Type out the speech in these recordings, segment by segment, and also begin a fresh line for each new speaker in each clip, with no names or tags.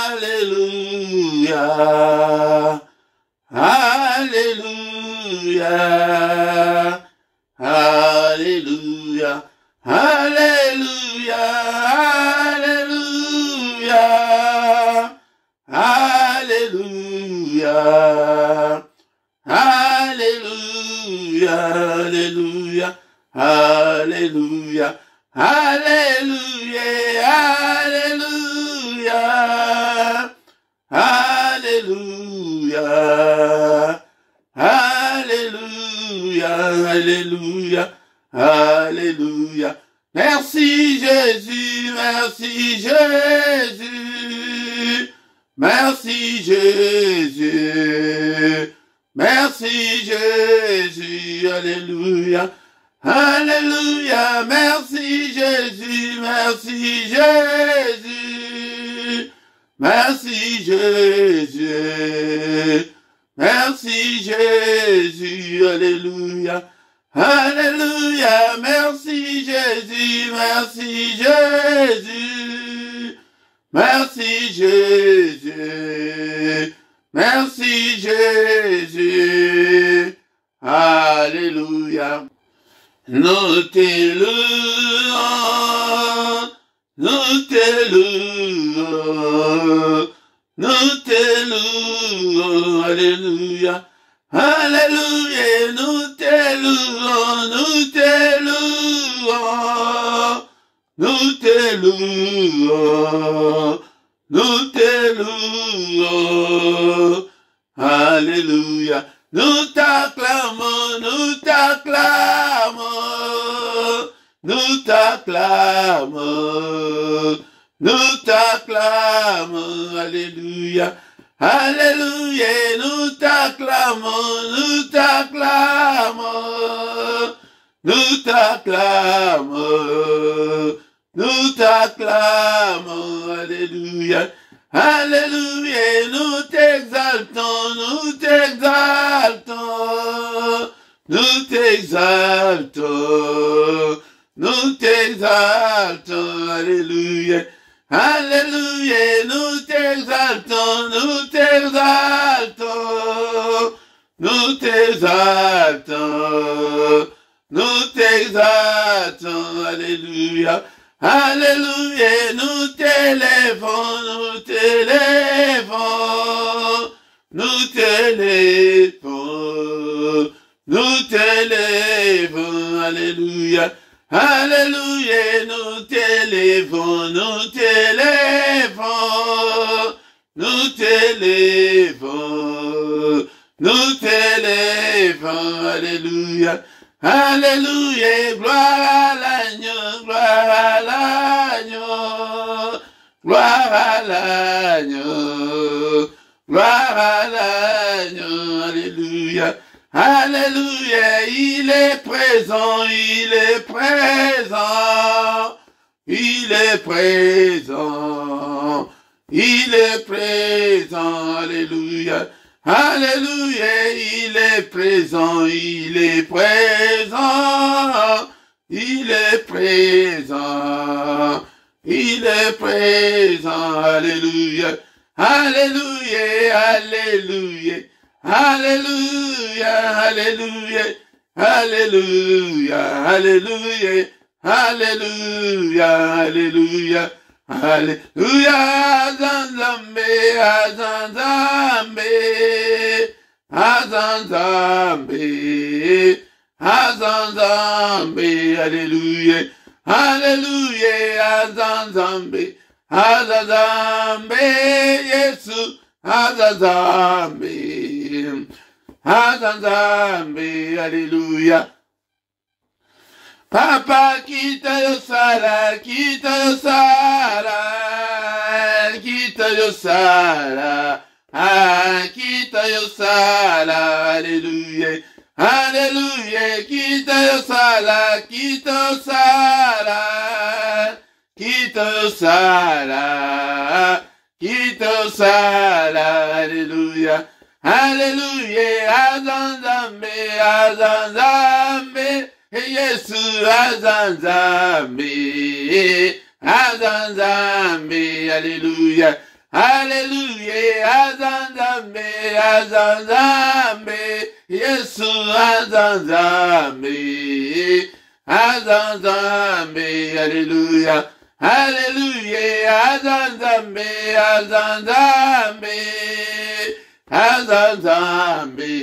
Alléluia. Alléluia. Alléluia. Alléluia. Alléluia. Alléluia. Alléluia. Alléluia. Alléluia. Alléluia. Alléluia. Alléluia. Alléluia. Alléluia. Merci Jésus, merci Jésus. Merci Jésus. Merci Jésus. Alléluia. Alléluia. Merci Jésus, merci Jésus. Merci Jésus. Merci Jésus. Alléluia. Alléluia. Merci Jésus, merci Jésus. Merci Jésus. Merci Jésus. Alléluia. Nous te louons, nous te louons, nous te louons, alléluia, alléluia, nous te louons, nous te louons, nous te louons, nous te louons, alléluia. Nous t'acclamons, nous t'acclamons, nous t'acclamons, nous t'acclamons, alléluia, alléluia, nous t'acclamons, nous t'acclamons, nous t'acclamons, nous t'acclamons, alléluia. Alléluia, nous t'exaltons, nous t'exaltons, nous t'exaltons, nous t'exaltons, alléluia, alléluia, nous t'exaltons, nous t'exaltons, nous t'exaltons, nous t'exaltons, alléluia. Alléluia, nous t'élèvons, nous t'élèvons, nous t'élèvons, nous t'élèvons, alléluia, alléluia, nous t'élèvons, nous t'élèvons, nous t'élèvons, nous t'élèvons, alléluia. Alléluia, gloire à l'agneau, gloire à l'agneau, gloire à l'agneau, gloire à l'agneau, alléluia, alléluia, il est présent, il est présent, il est présent, il est présent, alléluia. Alléluia, il est présent, il est présent, il est présent, il est présent, alléluia, alléluia, alléluia, alléluia, alléluia, alléluia, alléluia, alléluia, alléluia. Alléluia, Azanzambe, Azanzambe, Azanzambe, Azanzambe, alléluia, alléluia, Azanzambe, Azanzambe, Jésus, Azanzambe, Azanzambe, alléluia. Papa, quitte le sala, quitte le sala, quitte le sala, ah, quitte le sala, alléluia, alléluia, quitte le sala, quitte le sala, quitte le sala, quitte le sala, alléluia, alléluia, azanzambe, azanzambe. Yesu azanzambe, Azanzambe, alléluia. Alléluia, Azanzambe, Azanzambe, Yesu Azanzambe, Azanzambe, alléluia. Alléluia, Azanzambe, Azanzambe, Azanzambe,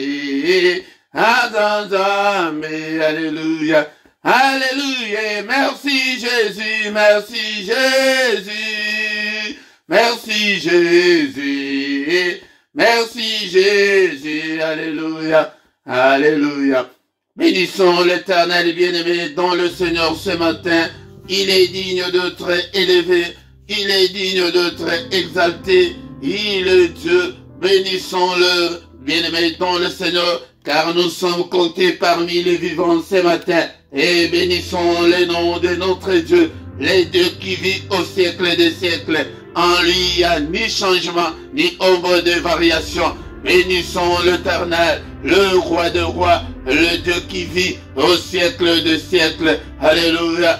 Azanzambe, alléluia. Alléluia, merci Jésus, merci Jésus, merci Jésus, merci Jésus, alléluia, alléluia. Bénissons l'Éternel bien-aimé dans le Seigneur ce matin. Il est digne d'être élevé, il est digne d'être exalté, il est Dieu. Bénissons-le bien-aimé dans le Seigneur, car nous sommes comptés parmi les vivants ce matin. Et bénissons le nom de notre Dieu, le Dieu qui vit au siècle des siècles. En lui, il n'y a ni changement, ni ombre de variation. Bénissons l'Éternel, le roi de rois, le Dieu qui vit au siècle des siècles. Alléluia.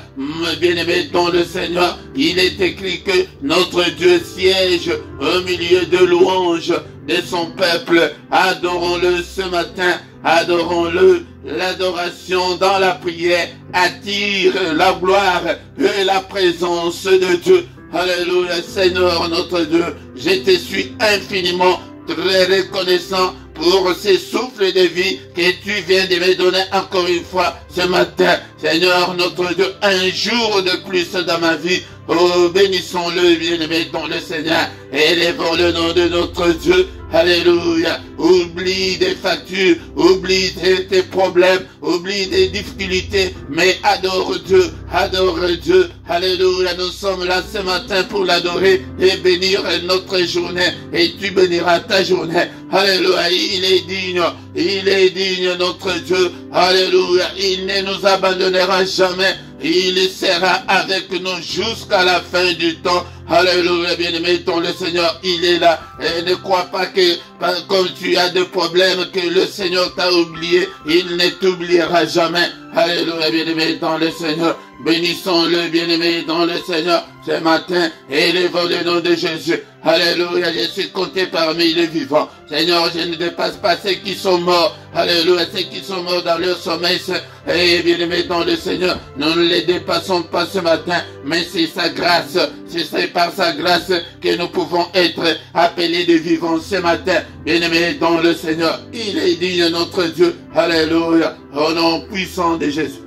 Bien-aimé dans le Seigneur, il est écrit que notre Dieu siège au milieu de louanges de son peuple. Adorons-le ce matin, adorons-le. L'adoration dans la prière attire la gloire et la présence de Dieu. Alléluia, Seigneur notre Dieu, je te suis infiniment très reconnaissant pour ces souffles de vie que tu viens de me donner encore une fois ce matin. Seigneur notre Dieu, un jour de plus dans ma vie. Oh, bénissons-le, bien-aimé dans le Seigneur. Élevons le nom de notre Dieu. Alléluia. Oublie des factures, oublie tes problèmes, oublie des difficultés, mais adore Dieu, adore Dieu. Alléluia. Nous sommes là ce matin pour l'adorer et bénir notre journée. Et tu béniras ta journée. Alléluia. Il est digne notre Dieu. Alléluia. Il ne nous abandonnera jamais. Il sera avec nous jusqu'à la fin du temps. Alléluia, bien-aimé, ton le Seigneur, il est là. Et ne crois pas que, comme tu as des problèmes, que le Seigneur t'a oublié. Il ne t'oubliera jamais. Alléluia, bien-aimé, dans le Seigneur. Bénissons-le, bien-aimé, dans le Seigneur. Ce matin, élevons le nom de Jésus. Alléluia, je suis compté parmi les vivants. Seigneur, je ne dépasse pas ceux qui sont morts. Alléluia, ceux qui sont morts dans leur sommeil. Et bien-aimé, dans le Seigneur, nous ne les dépassons pas ce matin, mais c'est sa grâce. C'est par sa grâce que nous pouvons être appelés des vivants ce matin. Bien-aimé, dans le Seigneur, il est digne notre Dieu. Alléluia, au nom puissant de Jésus.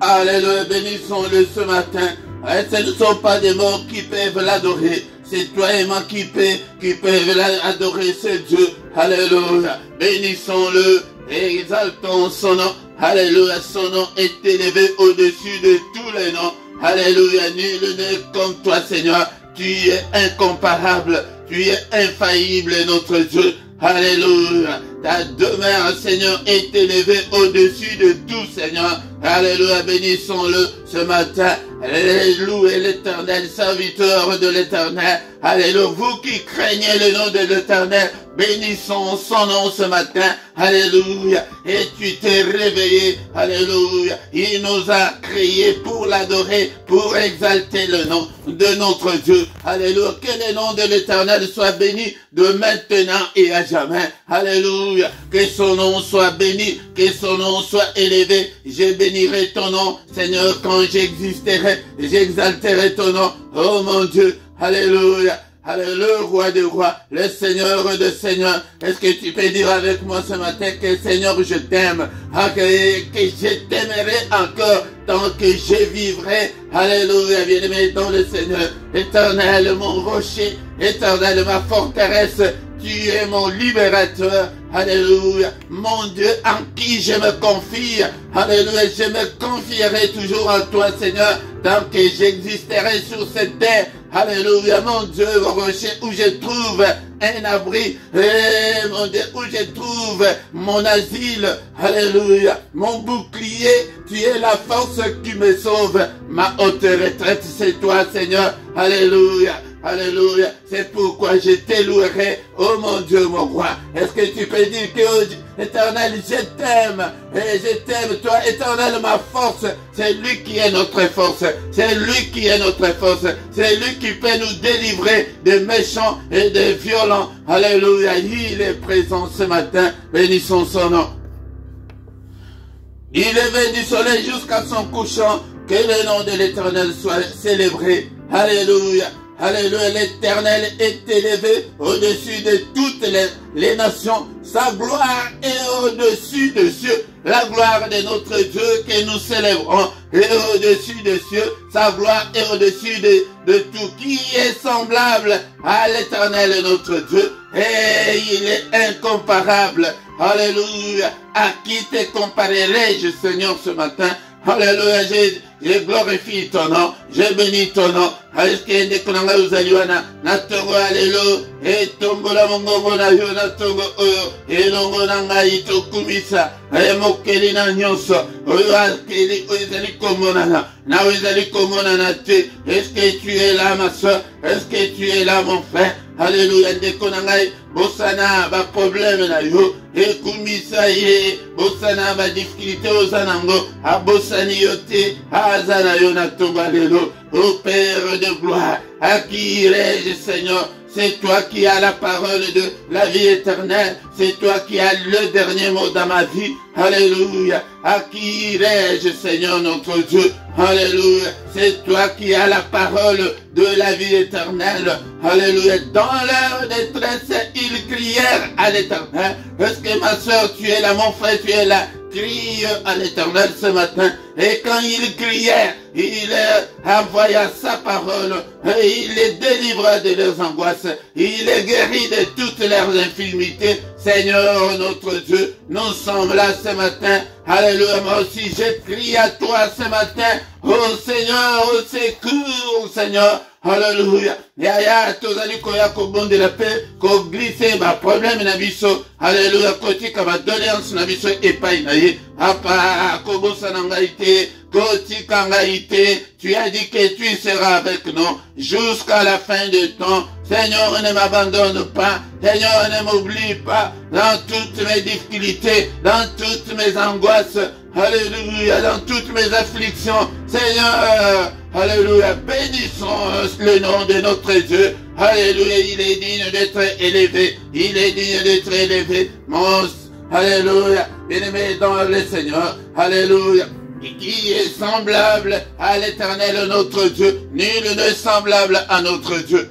Alléluia, bénissons-le ce matin. Et ce ne sont pas des morts qui peuvent l'adorer. C'est toi et moi qui peuvent adorer ce Dieu. Alléluia. Bénissons-le et exaltons son nom. Alléluia. Son nom est élevé au-dessus de tous les noms. Alléluia. Nul n'est comme toi, Seigneur. Tu es incomparable. Tu es infaillible, notre Dieu. Alléluia. Ta demeure, Seigneur, est élevée au-dessus de tout, Seigneur. Alléluia. Bénissons-le ce matin. Louez l'Éternel, serviteur de l'Éternel. Alléluia. Vous qui craignez le nom de l'Éternel, bénissons son nom ce matin. Alléluia. Et tu t'es réveillé. Alléluia. Il nous a créés pour l'adorer, pour exalter le nom de notre Dieu. Alléluia. Que le nom de l'Éternel soit béni de maintenant et à jamais. Alléluia. Que son nom soit béni, que son nom soit élevé. Je bénirai ton nom, Seigneur, quand j'existerai. J'exalterai ton nom. Oh mon Dieu. Alléluia. Alléluia, le roi des rois, le Seigneur de seigneurs. Est-ce que tu peux dire avec moi ce matin que Seigneur, je t'aime, que je t'aimerai encore tant que je vivrai. Alléluia, bien-aimé dans le Seigneur. Éternel, mon rocher, éternel, ma forteresse, tu es mon libérateur. Alléluia, mon Dieu en qui je me confie. Alléluia, je me confierai toujours en toi, Seigneur, tant que j'existerai sur cette terre. Alléluia, mon Dieu, mon rocher, où je trouve un abri, mon Dieu, où je trouve mon asile. Alléluia, mon bouclier, tu es la force qui me sauve. Ma haute retraite, c'est toi, Seigneur. Alléluia. Alléluia. C'est pourquoi je te louerai, oh mon Dieu, mon roi. Est-ce que tu peux dire que Éternel, je t'aime. Et je t'aime, toi, Éternel, ma force. C'est lui qui est notre force. C'est lui qui est notre force. C'est lui qui peut nous délivrer des méchants et des violents. Alléluia. Il est présent ce matin. Bénissons son nom. Il est venu du soleil jusqu'à son couchant. Que le nom de l'Éternel soit célébré. Alléluia. Alléluia. L'Éternel est élevé au-dessus de toutes les nations. Sa gloire est au-dessus des cieux. La gloire de notre Dieu que nous célébrons est au-dessus des cieux. Sa gloire est au-dessus de tout. Qui est semblable à l'Éternel notre Dieu. Et il est incomparable. Alléluia. À qui te comparerai-je, Seigneur, ce matin? Alléluia. Je glorifie ton nom, je bénis ton nom. Aleskende kunanga uzaliwana na tongo alelo e tongo la mongongo na yo na tongo oyo e longo nanga itokumisa e mokeli na nyonso oyo akeli oyo ezali komonana na oyo ezali komonana te. Est-ce que tu es là ma soeur? Est-ce que tu es là mon frère? Alléluia. Ndeko na ngai bosana ba problème na yo ekumisa ye bosana ba difficulté ozanango abosani yo te azana yo na tongo alelo. Ô Père de gloire, à qui irai-je, Seigneur? C'est toi qui as la parole de la vie éternelle. C'est toi qui as le dernier mot dans ma vie. Alléluia. À qui irai-je, Seigneur notre Dieu? Alléluia. C'est toi qui as la parole de la vie éternelle. Alléluia. Dans leur détresse, ils crièrent à l'Éternel. Est-ce que ma soeur, tu es là, mon frère, tu es là? Crie à l'Éternel ce matin. Et quand ils crièrent, il envoya sa parole. Et il les délivra de leurs angoisses. Il les guérit de toutes leurs infirmités. Seigneur notre Dieu, nous sommes là ce matin. Alléluia. Moi aussi, je crie à toi ce matin. Oh Seigneur, au secours, Seigneur. Alléluia. Yaya tozali koya ko bonde la paix ko glisser ba problème na biso. Alléluia. Kotika ba doléance na biso epai na ye. Apa ko bosana ngai te, kotika ngai te. Tu as dit que tu seras avec nous jusqu'à la fin du temps. Seigneur, ne m'abandonne pas. Seigneur, ne m'oublie pas dans toutes mes difficultés, dans toutes mes angoisses. Alléluia, dans toutes mes afflictions. Seigneur, alléluia, bénissons le nom de notre Dieu. Alléluia, il est digne d'être élevé. Il est digne d'être élevé. Alléluia, bien-aimé dans le Seigneur. Alléluia. Et qui est semblable à l'Éternel notre Dieu? Nul n'est semblable à notre Dieu.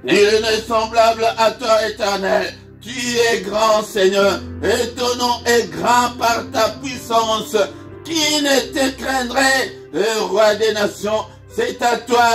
Nul n'est semblable à toi, Éternel. Tu es grand, Seigneur, et ton nom est grand par ta puissance. Qui ne te craindrait, roi des nations? C'est à toi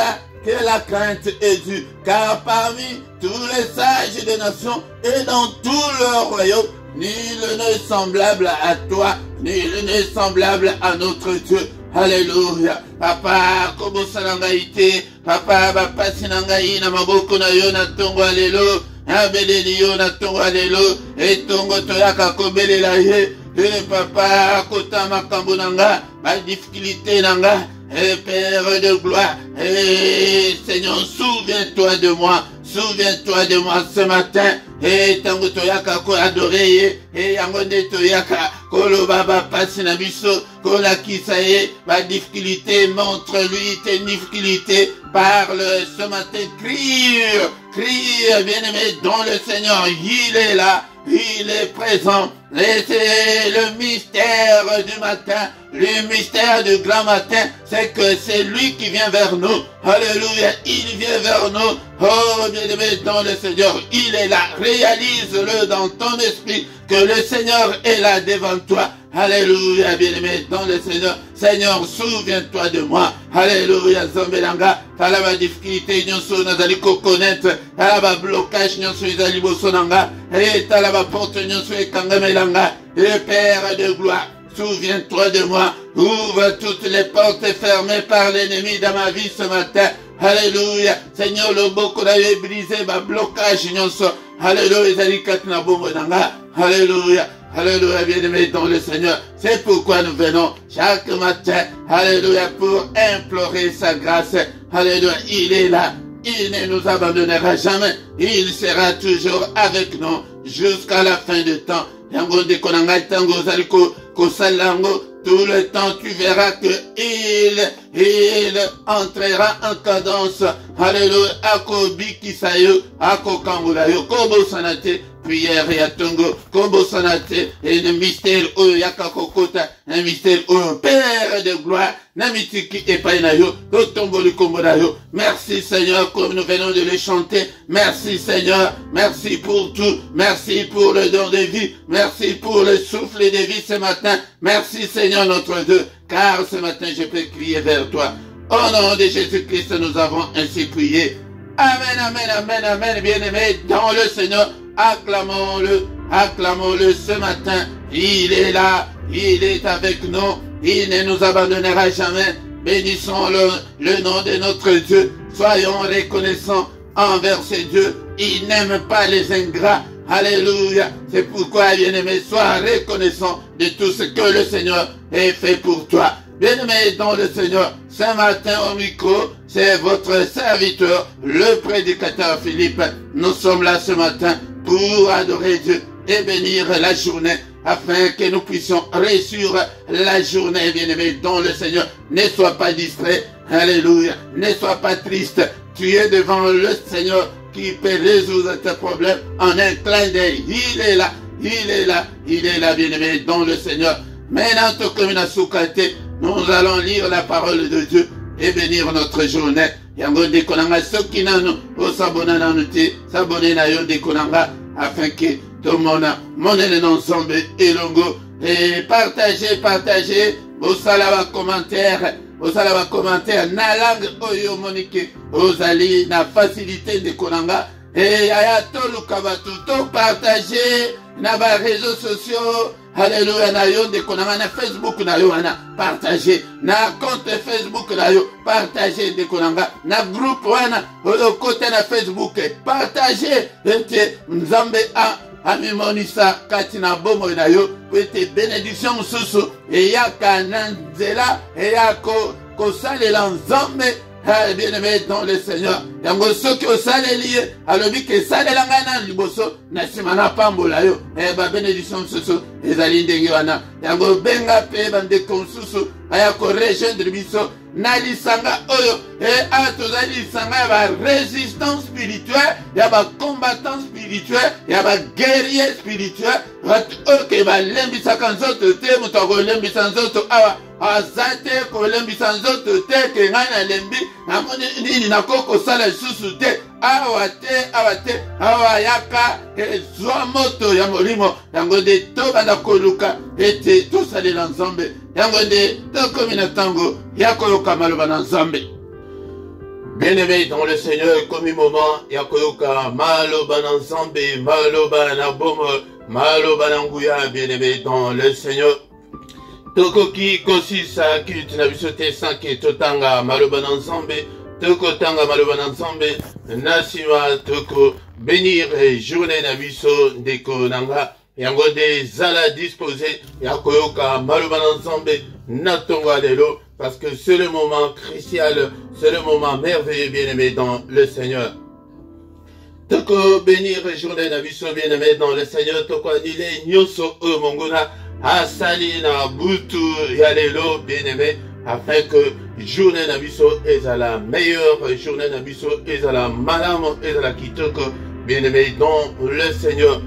que la crainte est due, car parmi tous les sages des nations et dans tout leur royaume, nul n'est semblable à toi, nul n'est semblable à notre Dieu. Alléluia. Papa, kobo salangaite, papa, bapasi nangai na maboko na yo na tongo alelo, abeleli yo na tongo alelo, et tongo toyaka kobelela ye, et papa, kota makambo nanga, ma difficulté nanga, et Père de gloire, et Seigneur, souviens-toi de moi. Souviens-toi de moi ce matin. Et tango toyaka ko adorer et yangonde toyaka ko lo baba pasi na biso ko la kisaye ma difficulté, montre-lui tes difficultés, parle ce matin, crie bien-aimé dans le Seigneur, il est là, il est présent. Et c'est le mystère du matin, le mystère du grand matin, c'est que c'est lui qui vient vers nous. Alléluia, il vient vers nous. Oh, bien-aimé dans le Seigneur, il est là. Réalise-le dans ton esprit que le Seigneur est là devant toi. Alléluia, bien-aimé dans le Seigneur. Seigneur, souviens-toi de moi. Alléluia, Zambelanga. Talaba difficulté, nyonso nazali kokonete. Talaba blocage, nyonso izali bosonanga. Et talaba porte, nyonso ekangamelanga. Et Père de gloire, souviens-toi de moi. Ouvre toutes les portes fermées par l'ennemi dans ma vie ce matin. Alléluia. Seigneur, le boko est brisé, ma blocage, nyonso. Alléluia, izali katna bombo nanga. Alléluia. Alléluia, bien-aimé dans le Seigneur. C'est pourquoi nous venons chaque matin, alléluia, pour implorer sa grâce. Alléluia, il est là. il ne nous abandonnera jamais. Il sera toujours avec nous jusqu'à la fin du temps. Yango de konanga tango zaliko kosalango. Tout le temps, tu verras que il entrera en cadence. Alléluia. Ako biki sayo, ako kangulayo, kobo sanate, prière ya tongo, kobo sanate, et le mystère o yakakokota, un mystère o Père de gloire, namitiki epainayo, totombo le kombodayo. Merci Seigneur, comme nous venons de le chanter. Merci Seigneur, merci pour tout, merci pour le don de vie, merci pour le souffle de vie ce matin. Merci Seigneur notre Dieu, car ce matin je peux crier vers toi. Au nom de Jésus-Christ, nous avons ainsi prié. Amen, amen, amen, amen, bien-aimés dans le Seigneur. Acclamons-le, acclamons-le ce matin. Il est là, il est avec nous, il ne nous abandonnera jamais. Bénissons le nom de notre Dieu. Soyons reconnaissants envers ces dieux. Il n'aime pas les ingrats. Alléluia. C'est pourquoi, bien-aimé, sois reconnaissant de tout ce que le Seigneur a fait pour toi. Bien-aimé dans le Seigneur, ce matin au micro, c'est votre serviteur, le prédicateur Philippe. Nous sommes là ce matin pour adorer Dieu et bénir la journée afin que nous puissions réussir la journée, bien-aimé dans le Seigneur. Ne sois pas distrait. Alléluia. Ne sois pas triste. Tu es devant le Seigneur qui peut résoudre tes problèmes en un clin d'œil. Il est là, il est là, il est là, bien-aimé dans le Seigneur. Maintenant, nous allons lire la parole de Dieu et bénir notre journée. Yango de konanga sokinano o sabona nanuti sabone na yo de konanga afin que tout le monde monene ensemble et longo et partagez au salava commentaire na langue oyo monike ozali na facilité de konanga et aya tolu kabatu to partager na ba réseaux sociaux. Alléluia, na yo de konanga na Facebook na yo wana partager na compte Facebook na yo partager de konanga na groupe wana oyo côté na Facebook partager ete nzambe amimonisa kati na bomo na yo ete bénédiction mususu eyaka na nzela eyako kosalela nzambe. Bien-aimé dans le Seigneur, yango soki osaleli ye alobi ke salela ngai na liboso na nsima na pambola yo ba bénédiction mosusu ezali ndenge wana. Yango benga mpe bandeko mosusu aya korejoindre biso na lisanga oyo tozali lisanga ya barésistant spirituel, ya bacombattant spirituel, ya baguerrier spirituel, bato oyo ke balembisaka nzoto te. Moto akolembisa nzoto awa aza te kolembisa nzoto te ke ngai nalembi namoni nini nakoki kosala lisusu te. Awa te awa yaka ezwa moto ya molimo. Yango nde tobanda koluka ete tosalela nzambe. Yango nde tokomi na ntango ya koyoka maloba na nzambe. Bien-aimé dans le Seigneur, komi moment ya koyoka maloba na nzambe, maloba na bomo, maloba na nguya. Bien-aimé dans le Seigneur, tokoki kosisa kiti na biso te sanke totanga maloba na nzambe. Toko tanga maloba na nzambe na nsima toko bénir journée na biso ndeko nanga. Yango de zala disposé ya koyoka maloba na nzambe na tongo lelo, parce que c'est le moment crucial, c'est le moment merveilleux, bien-aimé dans le Seigneur. Toko bénir journée na biso, bien-aimé dans le Seigneur. Toko anile nyoso o mongona asali na butu ya lelo, bien-aimé, afin que journée na biso ezala meilleure, journée na biso ezala malamu, ezala kitoko, bien-aimé dans le Seigneur.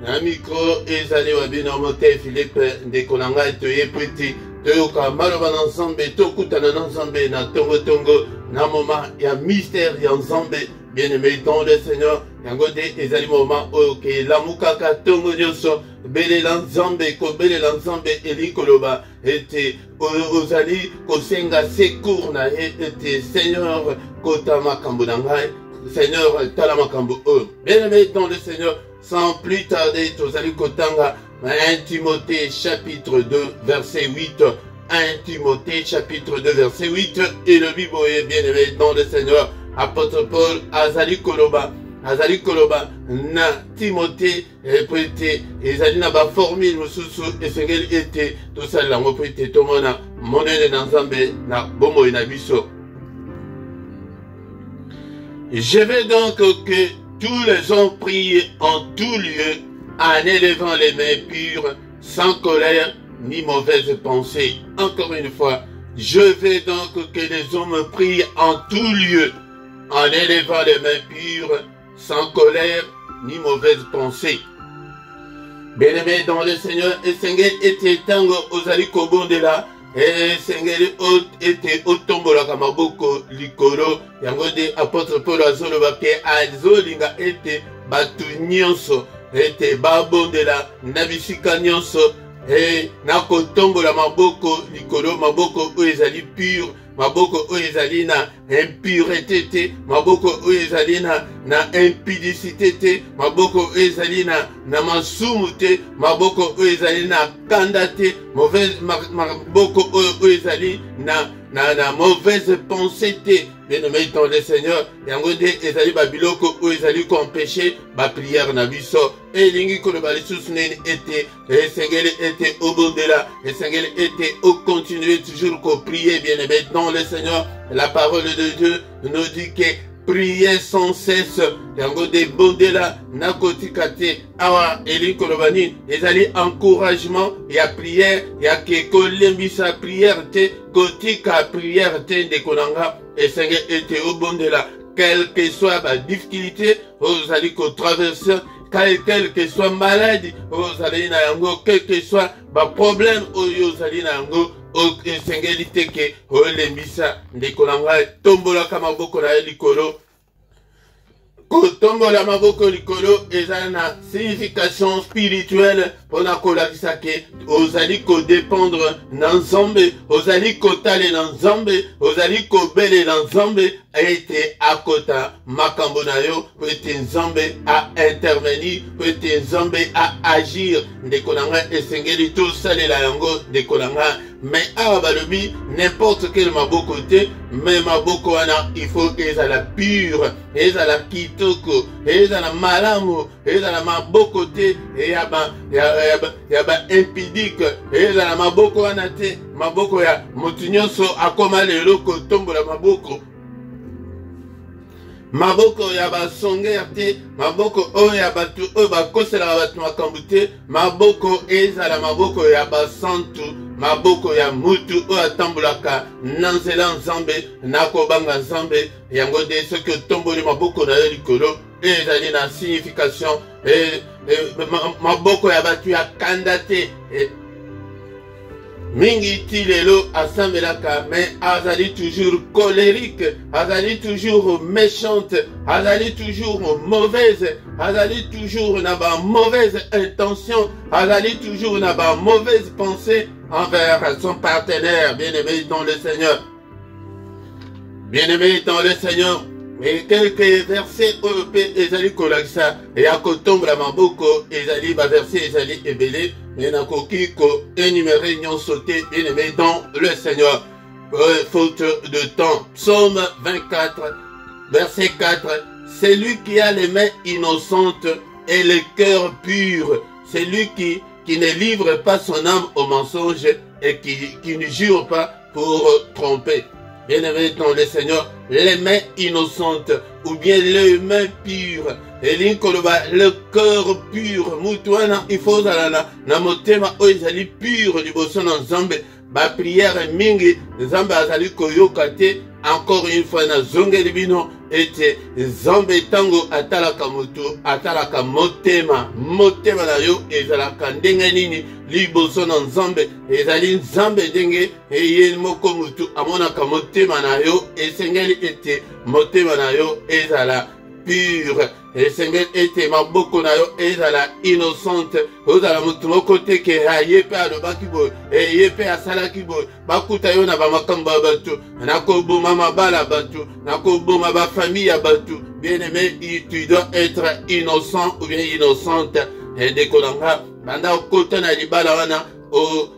Na micro ezali wa binomote Philippe ndekonanga toye petit toyoka maloba na nzambe tokutana na nzambe na tongo na moment ya mystère ya nzambe. Bien-aimé dans le Seigneur, yango de ezali moment oyo ke lamukaka tongo nyonso belela nzambe kobelela nzambe elikoloba ete ozali kosenga secours na ye ete Seigneur kota makambo na ngai, Seigneur tala makambo oyo. Bien-aimé dans le Seigneur, sans plus tarder tozali kotanga 1 Timothée chapitre 2 verset 8. 1 Timothée chapitre 2 verset 8 et le Bible est bien-aimé dans le Seigneur. Apôtre Paul azali koloba na Timothée prêté ezali na ba formule mususu esengeli ete tosala ngo prêté tomona monene na nzambe na bomo na biso. Je veux donc que tous les hommes prient en tout lieu, en élevant les mains pures, sans colère ni mauvaise pensée. Encore une fois, je veux donc que les hommes prient en tout lieu, en élevant les mains pures, sans colère ni mauvaise pensée. Bien-aimés dans le Seigneur, et Seigneur était tango ozali kobondela, et Seigneur était otombola kamaboko likolo, yango de apôtre Paul azoloba ke azolinga ete batu nyonso, ete babondela na bisika nyonso, et nakotombola maboko likolo, maboko oyo ezali pure, maboko oyo ezali na impureté te, maboko oyo ezali na impudicité te, maboko oyo ezali na masumu te, maboko oyo ezali na kanda te, maboko oyo ezali na mauvaise pensée te. Bien-aimé dans le Seigneur, yango nde ezali babiloko oyo ezali empêcher ba prière na biso. Elingi koloba lisusu nini ete esengeli ete obondela, esengeli ete o continuer toujours ko prier. Bien-aimé dans le Seigneur, la parole de Dieu nous dit que prier sans cesse, yango de bondela na kotika te. Awa elingi koloba nini ezali encouragement ya prière, ya ke kolembisa prière te, kotika prière te ndekonanga. Et Seigneur était au bon de là, quelle que soit ma difficulté, vous allez qu'on traverse, quelle que soit maladie, vous allez n'ayango, quel que soit ma problème, vous allez n'ayango, Seigneur dit que, oh l'embissa, de kolanga, tombola kamaboko na likolo. Kotombola maboko likolo eza na signification spirituelle pona kolakisa ke ozali ko dépendre na Nzambe, ozali kotale na Nzambe, ozali kobele na Nzambe, ete akota makambo na yo, ete Nzambe a intervenir, ete Nzambe a agir. Ndeko nanga esengeli to salela yango ndeko nanga. Mais awa balobi n'importe quel maboko te, mais maboko wana il faut ezala pure, ezala kitoko, ezala malamu, ezala maboko te, yaba impudique, ezala maboko wana te, maboko ya mutu nyonso akoma lelo kotombola maboko. Maboko ya basongera te, maboko oyo ya batu oyo bakosela batu makambo te, maboko ezala maboko ya basantu, maboko ya mutu oyo atambolaka na nzela Nzambe, nakobanga Nzambe. Yango de soki otomboli maboko na yo likolo, ezali na signification, maboko ya batu ya kanda te. Mingi ti lelo asambelaka, mais azali toujours colérique, azali toujours méchante, azali toujours mauvaise, azali toujours na ba mauvaise intention, azali toujours na ba mauvaise pensée envers son partenaire. Bien-aimé dans le Seigneur, bien-aimé dans le Seigneur. Et quelques versets européens ezali kolakisa ya kotombola maboko, ezali ba versets ezali ebele, mais nakoki ko énumérer nyonso te. Bien-aimé dans le Seigneur, faute de temps. Psaume 24 verset 4, c'est lui qui a les mains innocentes et le cœur pur, c'est lui qui ne livre pas son âme au mensonge et qui ne jure pas pour tromper. Bien-aimé dans le Seigneur, les mains innocentes ou bien les mains pures, le cœur pur, mutuana il faut na motema o ezali pur liboso na Nzambe. Ba prière mingi Nzambe azali koyoka te. Encore une fois na zongeli bino ete Nzambe tango atalaka mutu, atalaka motema na yo ezalaka ndenge nini liboso na Nzambe, ezali Nzambe ndenge eye moko mutu amonaka motema na yo, esengeli ete motema na yo ezala pure, esengeli ete maboko na yo ezala innocente, ozala mutu moko te ke aye pe alobaki boye, eye pe asalaki boye, bakuta yo na bamakambo ya batu, nakoboma mabala batu, nakoboma bafamille ya batu. Bien-aimé, tu dois être innocent ou bien innocente. Ndeko nanga banda okota na libala wana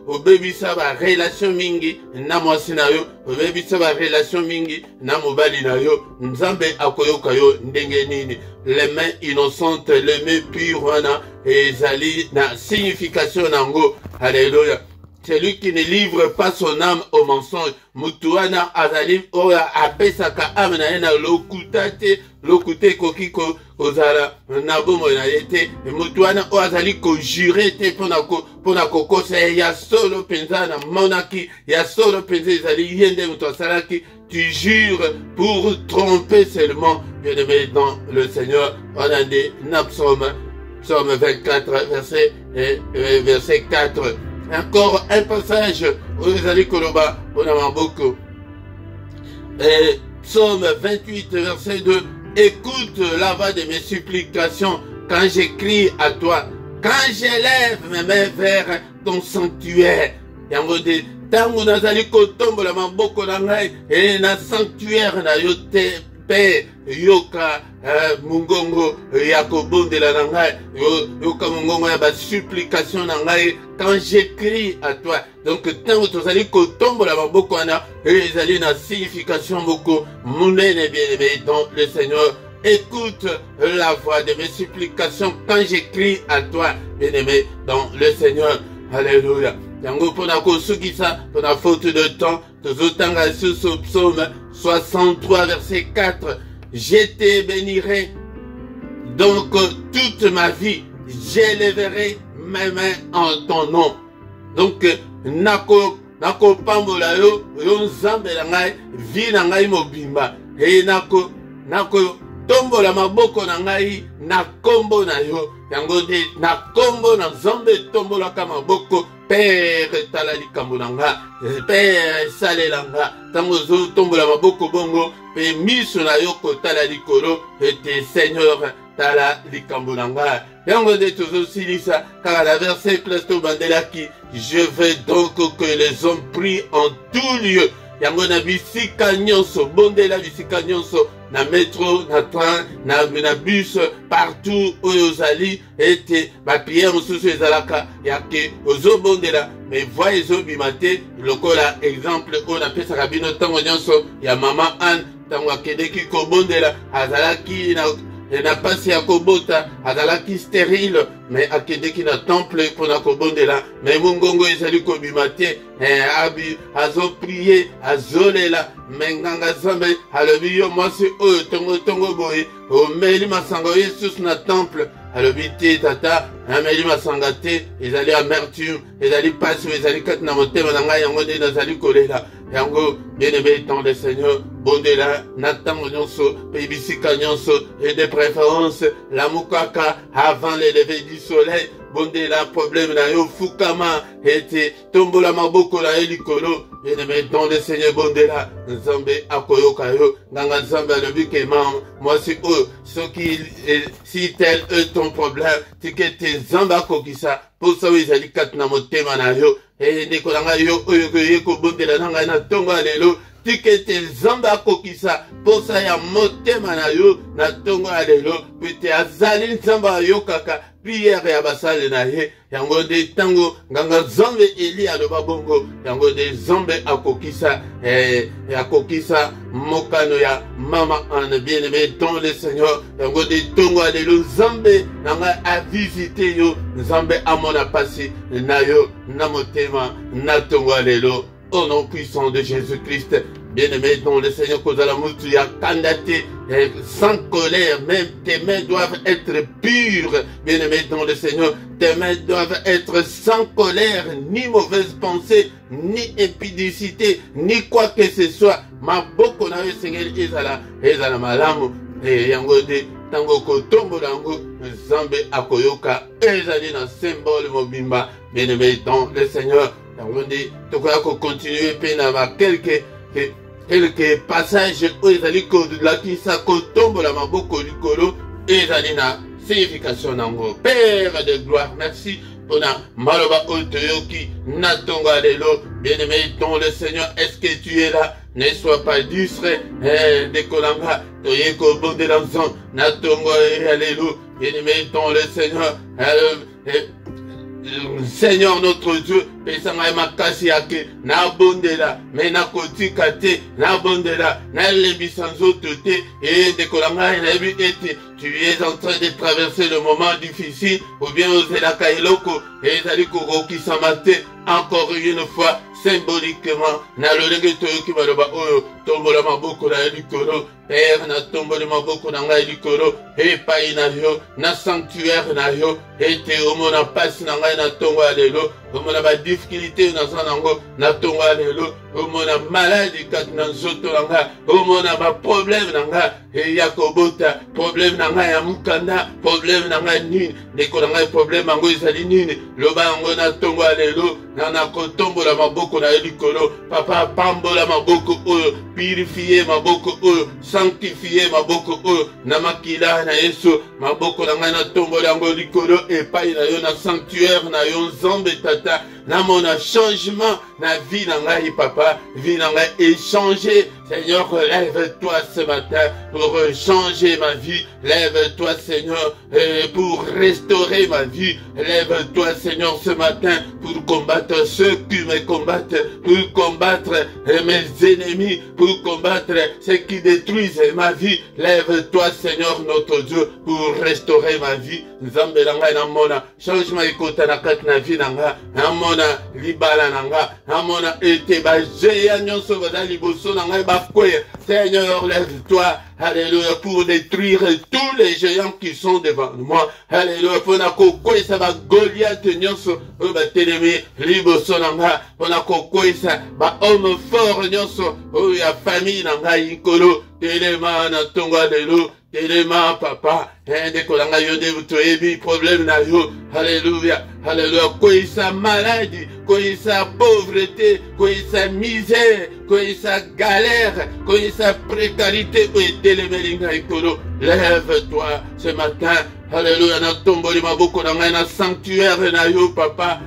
obebisa ba relation mingi na mwasi na yo, obebisa ba relation mingi na mobali na yo, Nzambe akoyoka yo ndenge nini. Les mains innocentes, les mains pures wana ezali na signification nango. Alléluia. celui qui ne livre pas son âme au mensonge. Mutuana azali oya apesaka ame na ye na lokuta te, lokute koki kozala na bomo na ye te. Mutuana oya azali kojure te pona kokosa ya solo penza na monaki, ya solo penza ezali yende mutu asalaki. Tu jures pour tromper seulement. Bien-aimé dans le Seigneur, on a dit Psaume 24, verset 4. Encore un passage où vous allez Koloba, on a beaucoup. Psaume 28, verset 2. Écoute la voix de mes supplications quand j'écris à toi, quand j'élève mes mains vers ton sanctuaire. Yangode, tango nazali kotombola maboko na ngai, et na sanctuaire na yote. Yoka mungongo ya kobondela na ngai, yoka mungongo ya ba supplication na ngai quand j'écris à toi. Donc tant tozali kotombola maboko wana ezali na signification beaucoup monene bien-aimé dans le Seigneur. Écoute la voix de mes supplications quand j'écris à toi, bien-aimé dans le Seigneur. Alléluia. Yango pona kosukisa pona faute de temps tozotanga sur ce psaume 63 verset 4. Je te bénirai donc toute ma vie, j'élèverai mes mains en ton nom. Donc nako pambola yo nzambe na ngai vi na ngai mobimba e nako tombola maboko na ngai na kombo na yo. Yango de na kombo na nzambe tombola ka maboko. Père tala likambo nanga, Père salelanga, tango zo tombola maboko bongo, pe miso na yoko tala likolo, ete Seigneur tala likambo nanga. Yango de tozo silisa, car la verset plesto bandela qui, je veux donc que les hommes prient en tout lieu. Yango na bisika nyonso, bondela bisika nyonso, na métro, na train, na bus, partout où vous allez, et ma prière sous ezalaka, yake, ozo bondela, mais voyez zo bimate, lokola exemple, on appelle ça rabino tango nyonso, ya mama Anne, tango akedeki ko bondela, azalaki na pasi ya kobota, azalaki stérile, mais akedeki na temple pour na kobondela, mais mungongo ezali ko bimate, azo prier, azolela, menganga zambe, alobi yo mwasi oyo tongo boye, omeli masanga Yesus na temple, alobi te tata, ameli masanga te, ezali amertume, ezali pasi, ezali kati na motema na ngai yango nde nazali kolela. Yango bien-aimé dans le Seigneur, bondela natango nyonso, pe bisika nyonso, et de préférence la mukaka avant le lever du soleil. Bondela problème na yo fukama ete tombola maboko na elikolo. Bien-aimé dans le Seigneur, bondela nzambe akoyoka yo, nganga nzambe alobi ke moi c'est eux, ceux qui si tel est ton problème, tikete nzambe akokisa, pour ça ezali kati na motema na yo. Et nekolanga yo oyo ko bondela nanga na tongo alelo, tikete nzambe akokisa, pour ça ya motema na yo na tongo alelo, pete azali nzambe ayokaka prière ya basale na ye. Yango de tango nganga nzambe eli aloba bongo, yango de nzambe akokisa akokisa mokano ya mama Anne bien-aimé dans le Seigneur. Yango de tongo alelo nzambe nanga a visité yo, nzambe amona pasi na yo na motema na tongo alelo. Au nom puissant de Jésus-Christ, bien-aimé dans le Seigneur, kozala mutu ya kandate, sans colère, même tes mains doivent être pures, bien-aimé dans le Seigneur, tes mains doivent être sans colère, ni mauvaise pensée, ni impudicité, ni quoi que ce soit. Maboko na yo Seigneur ezala malamu, yango de tango kotombola yango, nzambe akoyoka, ezali na symbole mobimba, bien-aimé dans le Seigneur. On dit, tu vas continuer à quelques passages où ils allaient la qui ça tombe la maboko du colo et la signification d'ango. Père de gloire, merci pour la maloba otoyoki natonga lelo. Bien-aimé dans le Seigneur, est-ce que tu es là? Ne sois pas distrait, de kolanga, toyeko bon de l'enfant, natonga et alléluia. Bien-aimé dans le Seigneur, Seigneur notre Dieu, pesanga makasi yake na bondela mais na kotika te na bondela na lebisanzo te et de kolanga na bi ete tu es en train de traverser le moment difficile ou bien ozela kailoko et ezali kokokisa mate encore une fois, symboliquement, na lolenge toyoki baloba oyo, tombola maboko na likolo, Père na tomboli maboko na ngai likolo, epai na yo, na sanctuaire na yo, ete omona pasi na ngai na tongo ya lelo, omona ba difficulté na zanango, na tongo ya lelo, omona maladie kati na nzoto na ngai, omona ba problème na ngai, eya kobota, problème na ngai ya mukanda, problème na ngai nini, ndeko na ngai problème yango ezali nini, loba yango na tongo ya lelo, na kotombola maboko na likolo, papa pambola maboko oyo, purifier maboko oyo, sanctifier maboko oyo, na makila na Yesu, maboko na ngai na tombola yango likolo, epai na yo na sanctuaire na yo nzambe tata, na mona changement na vie na ngai papa, vie na ngai échanger. Seigneur, lève-toi ce matin pour changer ma vie. Lève-toi, Seigneur, pour restaurer ma vie. Lève-toi, Seigneur, ce matin pour combattre ceux qui me combattent, pour combattre mes ennemis, pour combattre ceux qui détruisent ma vie. Lève-toi, Seigneur, notre Dieu, pour restaurer ma vie. Nzambe na ngai na mona changement ekota na kati na vie na nga, na mona libala na nga, na mona ete ba jeya nyonso baza liboso na ngai bakwe. Seigneur, lève-toi, alléluia, pour détruire tous les géants qui sont devant moi. Alléluia, pour na kokwesa ba Goliath nyonso oyo batelemi liboso na nga, pour na kokwesa ba homme fort nyonso oyo ya famille na ngai ikolo telema na tongo lelo. Telema papa, ndeko na ngai yo nde toyebi problème na yo. Alléluia, alléluia, koyisa maladie, koyisa pauvreté, koyisa misère, koyisa galère, koyisa précarité oyo etelemeli ngai kolo. Lève-toi ce matin. Alléluia, na tomboli maboko na ngai na sanctuaire na yo papa,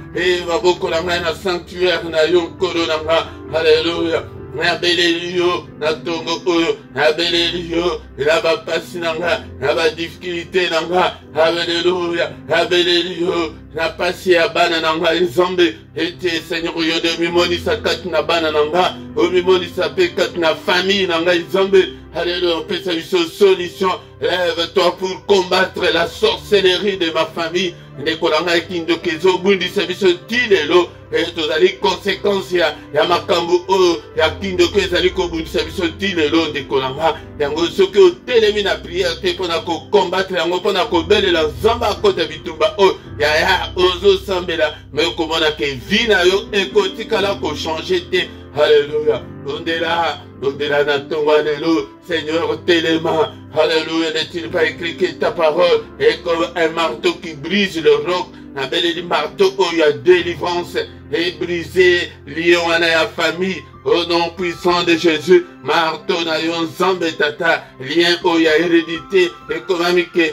maboko na ngai na sanctuaire na yo kolo na nga. Alléluia. Nabeleli yo, na tongo oyo, nabeleli yo, na ba pasi na nga, na ba difficulté na nga, alléluia, nabeleli yo, na pasi ya bana na nga, nzambe, ete Seigneur yo de mimonisa kati na bana na nga, o mimonisa pe kati na famille na nga, nzambe, alléluia, on peut sa solution. Lève-toi pour combattre la sorcellerie de ma famille. Ndeko na ngai kindoki ezobundisa biso ti lelo, tozali conséquence ya makambo oyo ya kindoki ezali kobundisa biso ti lelo ndeko na ngai. Yango soki otelemi na prière te mpona kokombattre yango, mpona kobelela nzambe akota bitumba oyo yaya ozosambela, me okomona ke vi na yo ekotikala kochange te. Alléluia. Ondela na tongo lelo, Seigneur telema. Alléluia, n'est-il pas écrit que ta parole est comme un marteau qui brise le roc? Na belle marteau où il y a délivrance et brisé, lion à la famille. Au nom puissant de Jésus, marteau na yon zambe tata, lien où il y a hérédité économique et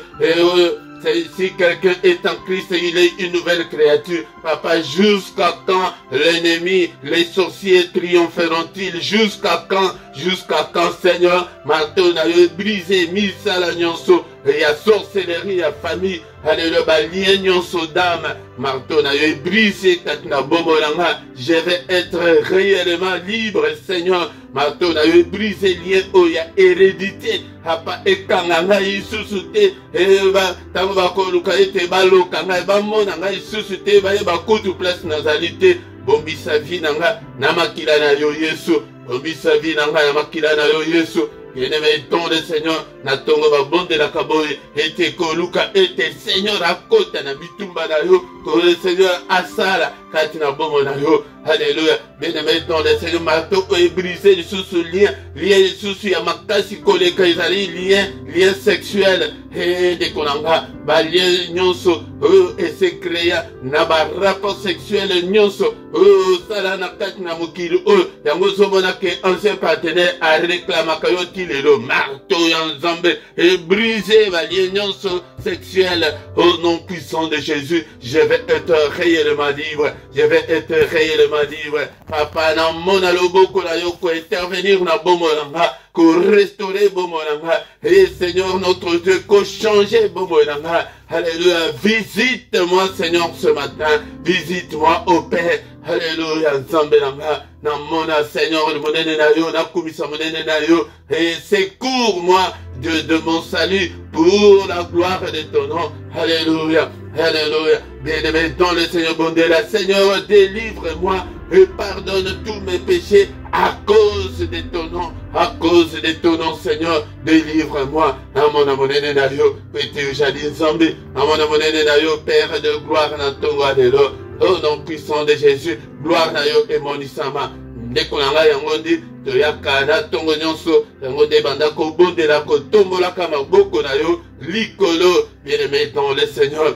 si quelqu'un est en Christ, il est une nouvelle créature. Papa, jusqu'à quand l'ennemi, les sorciers triompheront-ils? Jusqu'à quand? Jusqu'à quand, Seigneur? Marteau n'a eu brisé, mis à la nyonso. Il y a sorcellerie, il y a famille. Alléluia, lien nyonso d'âme. Marteau n'a eu brisé, katna bomolanga. Je vais être réellement libre, Seigneur. Marteau n'a eu brisé, lien où il y a hérédité. Apa ekanganga isusute. Eba, tango bakoluka ete balokanga. Eba monanga isusute. Eba eba kutu place nazalite. Bombi sa vie nanga. Namakila na yo Yesu. Bombi sa vie nanga. Namakila na yo Yesu. Bien-aimé, ton le Seigneur, na tongo ba bonde la kaboye, ete koluka, ete Seigneur akota na bitumba na yo, que le Seigneur asala, katina bomo na yo, alléluia. Bien-aimé, ton le Seigneur, marteau est brisé sous ce lien sous ya makasi koleka izali, lien sexuel, et de konanga, ba lien nyonso, et se créa, na ba rapport sexuel nyonso, sala na katina mukili, yango zomona ke ancien partenaire a réclamé kayo le marteau Nzambe est brisé, va l'union sexuelle au nom puissant de Jésus. Je vais être réellement libre. Je vais être réellement libre. Papa, na mona loboko la yoko intervenir na bomolanga, ko restaurer bomolanga. Et Seigneur notre Dieu, ko changer bomolanga. Alléluia. Visite-moi Seigneur ce matin. Visite-moi au Père. Alléluia. Nzambe nanga. Na mona Seigneur, monene na yo, na kumisa monene na yo. Et secours-moi Dieu de mon salut, pour la gloire de ton nom. Alléluia, alléluia. Bien-aimé dans le Seigneur, bon Dieu, la Seigneur, délivre-moi et pardonne tous mes péchés à cause de ton nom, à cause de ton nom, Seigneur, délivre-moi. Amon amonene na yo, petit jadi nzambe, amon amonene na yo, Père de gloire na tongo adelo. Au nom puissant de Jésus, gloire na yo emonisama. Ndeko na ngai yango ndi toyaka na tongo nyonso yango nde banda kobondela kotombolaka maboko na yo likolo. Bien-aimé dans le Seigneur,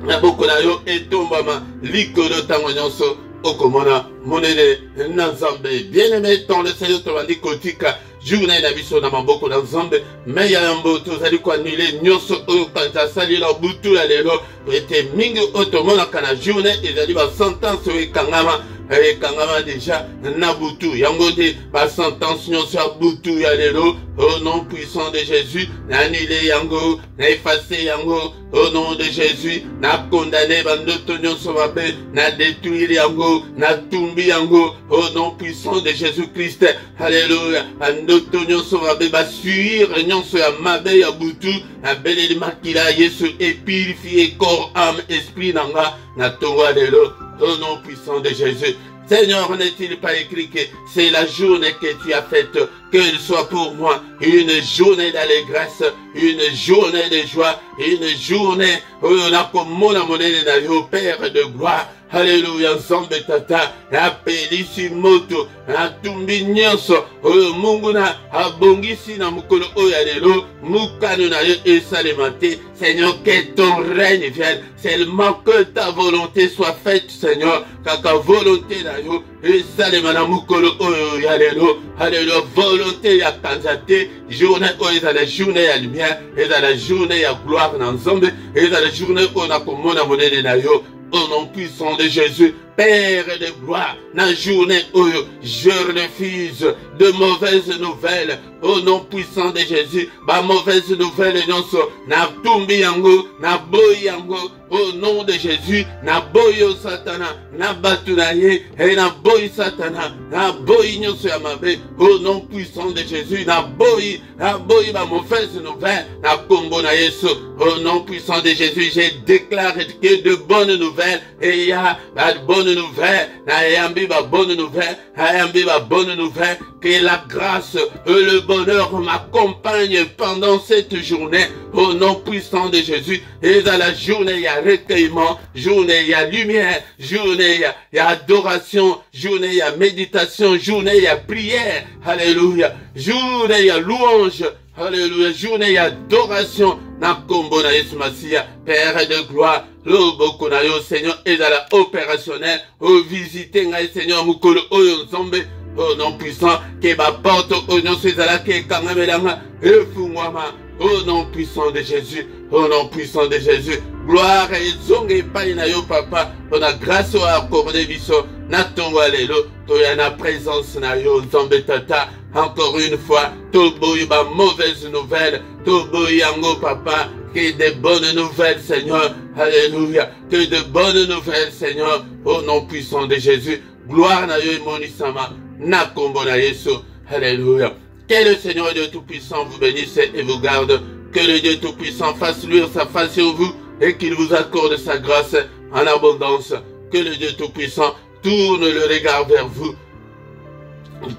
maboko na yo etombama likolo tango nyonso okomona monene na Nzambe. Bien-aimé dans le Seigneur, tobandi kotika journée na biso na maboko na Nzambe, me ya yambo tozali koannule nyonso oyo kanisa asalila butu ya lelo ete mingi oyo tomonaka na journée ezali basentence oyo ekangama deja na butu yango nde basentence nyonso ya butu ya lelo au nom puissant de Jésus na annule yango, na efface yango au nom de Jésus, na condamné bandoto nyonso mabe, na détruire yango, na tumbi yango au nom puissant de Jésus-Christ. Alléluia. Bandoto nyonso mabe basuir nyonso ya mabe ya butu na beleli makila Yesu et purifier corps, âme, esprit nanga na tongo lelo au nom puissant de Jésus. Seigneur, n'est-il pas écrit que c'est la journée que tu as faite, qu'elle soit pour moi une journée d'allégresse, une journée de joie, une journée où on a comme mon amonene na yo, Père de gloire. Alléluia, Nzambe tata, na pelisi moto, na tumbi nyonso, oyo mungu na abongisi na mukolo oyo lelo, mukano na yo esalema te. Seigneur, que ton règne vienne, seulement que ta volonté soit faite, Seigneur, kaka volonté na yo esalema na mukolo oyo ya lelo. Alléluia, volonté ya kanzate, journée oyo eza la journée ya lumière, eza la journée ya gloire na Nzambe, eza la journée oyo na komona monene na yo. Au nom puissant de Jésus, Père de gloire, na journée où je refuse de mauvaises nouvelles. Au nom puissant de Jésus, ba mauvaise nouvelle nyonso, na tumbi yango, na boy yango, au nom de Jésus, na boyo satana, na batunaye, et na boy satana, na boy nyonso ya mabe, au nom puissant de Jésus, na boy ba mauvaise nouvelle, na kombo na Yesu, au nom puissant de Jésus, je déclare que de bonnes nouvelles, et il y a de bonnes nouvelles, na yambi ba bonne nouvelle, na yambi ba bonne nouvelle, que la grâce et le bonheur m'accompagnent pendant cette journée, au nom puissant de Jésus. Et dans la journée, il y a recueillement, journée, il y a lumière, journée, il y a adoration, journée, il y a méditation, journée, il y a prière, alléluia, journée, il y a louange, alléluia, journée, il y a adoration, na kombo na Yesu Masia, Père de gloire, loboko na yo, Seigneur, et dans la opérationnelle, au visiter, Seigneur, mukolo oyo Nzambe, au nom puissant, que ma porte au nom César, que Kangamelanga, et Fumwama, au nom puissant de Jésus, au nom puissant de Jésus, gloire et zonge paï na yo papa, on a grâce à accorder biso, na tongo alelo, toya na présence na yo, Nzambe tata, encore une fois, toboy ba mauvaise nouvelle, toboy yango papa, que de bonnes nouvelles Seigneur, alléluia, que de bonnes nouvelles Seigneur, au nom puissant de Jésus, gloire na yo monisama, na kombo na Yesu, alléluia. Que le Seigneur Dieu Tout-Puissant vous bénisse et vous garde. Que le Dieu Tout-Puissant fasse luire sa face sur vous et qu'il vous accorde sa grâce en abondance. Que le Dieu Tout-Puissant tourne le regard vers vous.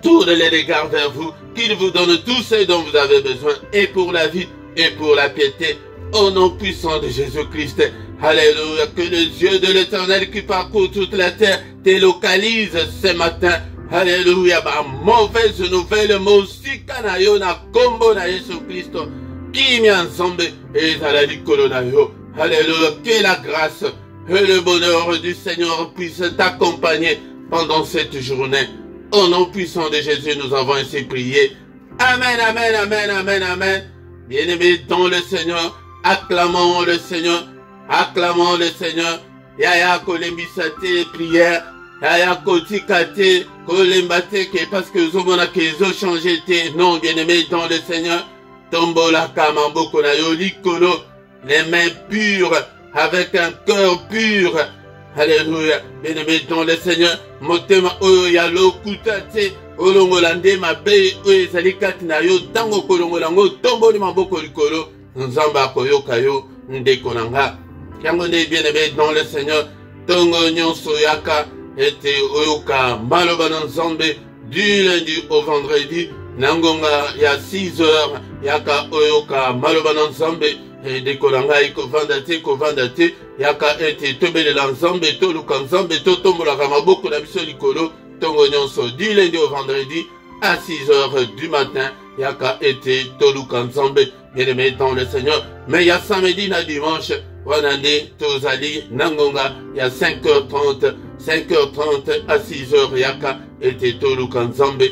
Tourne les regards vers vous. Qu'il vous donne tout ce dont vous avez besoin et pour la vie et pour la piété. Au nom puissant de Jésus-Christ. Alléluia. Que le Dieu de l'Éternel qui parcourt toute la terre te localise ce matin. Alléluia, ba mauvaise nouvelle, mosika na yo na kombo na Yesu Christo, qui mi ensemble et à la likolo na yo. Alléluia, que la grâce et le bonheur du Seigneur puissent t'accompagner pendant cette journée. Au nom puissant de Jésus, nous avons ainsi prié. Amen, amen, amen, amen, amen. Bien-aimés dans le Seigneur, acclamons le Seigneur, acclamons le Seigneur. Yaya kolembisate prière. Yaya kotikate, kolembate, parce que vous avez qu'ils ont changé. Non, bien-aimés dans le Seigneur. Tombola kamamboko na yo likolo, les mains pures, avec un cœur pur. Alléluia. Bien-aimé dans le Seigneur, motema oyo ya lokuta te olongola nde mabe oyo ezali kati na yo tango kolongola yango tomboli maboko likolo nzambe akoyoka yo ndeko na nga. Yango nde bien-aimé dans le Seigneur, tongo nyonso yaka ete oyoka maloba na nzambe du lundi au vendredi nangonga ya 6 heures yaka oyoka maloba na nzambe ndeko na ngai kovanda te yaka ete tobelela nzambe toluka nzambe totombolaka maboko na biso likolo tongo nyonso du lundi au vendredi à 6 heures du matin yaka ete toluka nzambe. Bien-aimé dans le Seigneur, mais ya samedi na dimanche wana nde tozali nangonga ya 5h30 à 6h yaka ete toluka nzambe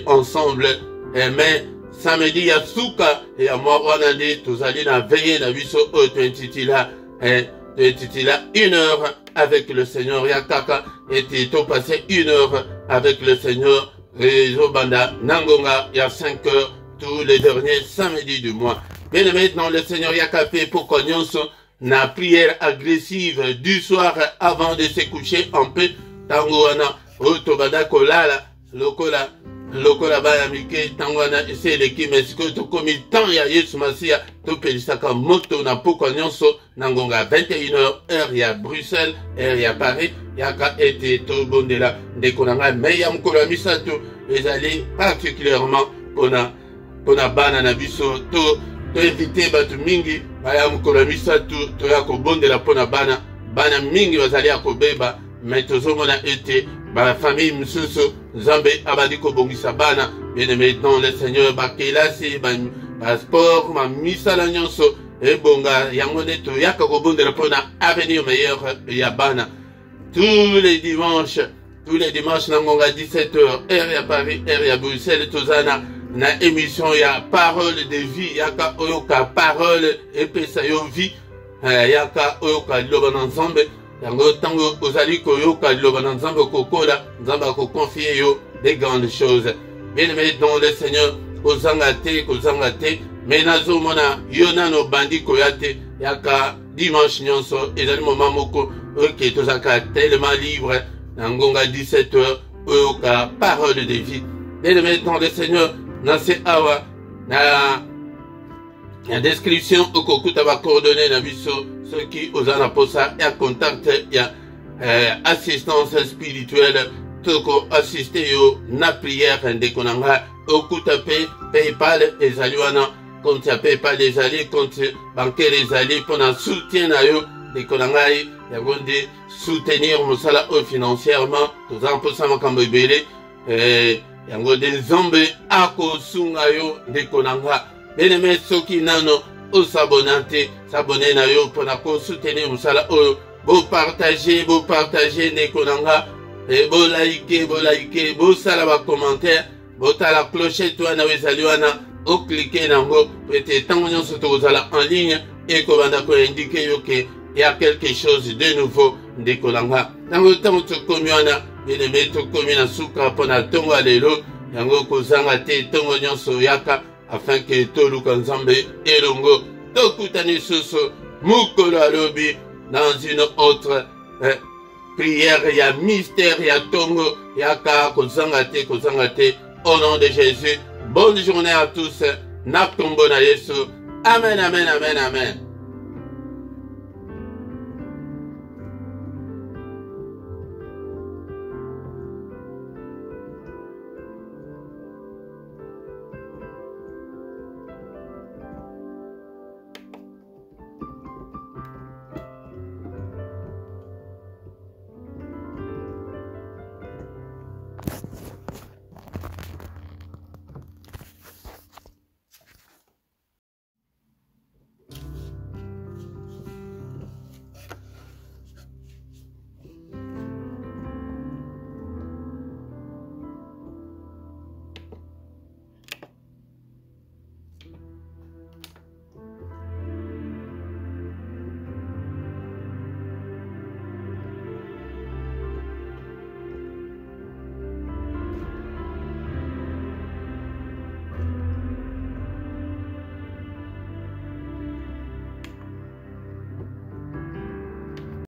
ensemble. Mais samedi ya suka ya mwa wana nde tozali na veille na biso oyo tointitila 1 heure avec le Seigneur yakaka ete topase 1 heure avec le Seigneur ezobanda nangonga ya 5h tous les derniers samedis du mois. Bien-aimé dans le Seigneur yakape pour nyonso na prière agressive du soir avant de se coucher en paix tango wana otobanda kolala lokola baya mike tango wana eseleki mesiko tokomi temps ya Yesu Masia topelisaka moto na pokwa nyonso na ngonga 21h heure ya Bruxelles heure ya Paris yaka ete tobondela ndeko na ngai me ya mokolo ya misato ezali particulièrement pona bana na biso to invite bato mingi baya mokolo ya misato toya kobondela pona bana mingi bazali ya kobeba me tozomona ete famille misusu nzambe abandi kobongisa bana. Bien-aimé dans le Seigneur bakelasi sport misala nyonso ebonga yango nde toyaka kobondela pona avenir meilleur ya bana. Tous les dimanches nangonga 17h heure ya Paris heure ya Bruxelles tozana na émission ya parole de vie yaka oyoka parole epesa yo vie yaka oyoka liloba na nzambe yango tango ozali koyoka liloba na nzambe kokola nzambe akoconfie yo des grandes choses. Bien-aimé dans le Seigneur kozanga te mais nazomona yo nano bandi koya te yaka dimanche nyonso ezali moment moko oke tozaka tellement libre nangonga 17h oyoka parole de vie. Bien-aimé dans le Seigneur nase awa na description okokuta ba coordonnées na biso soki ozana posa ya contact ya assistance spirituelle toko assister yo na prière ndeko na nga okuta pe PayPal ezali wana compte ya PayPal ezali compte bancaire ezali pona soutien na yo ndeko na ngai yango nde soutenir mosala o financièrement tozala mposa makambo ebele yango nde nzambe akosunga yo ndeko na nga. Bien-aimé soki nano osabona te sabone na yo pona kosoutenir mosala oyo bopartage ndeko na nga bolike bosala bacommentaire botala clochette wana ezali wana oklike nango ete ntango nyonso tokozala en ligne ekobanda koindike yo ke ya quelque chose de nouveau ndeko na nga. Ntango tokomi wana bien-aimé tokomi na suka mpona ntongo ya lelo yango kozanga te ntongo nyonso yaka afin que toluka nzambe elongo tokutani susu mukolo alobi dans une autre prière ya mystère ya tongo yaka kozanga te au nom de Jésus. Bonne journée à tous na kombo na Yesu. Amen.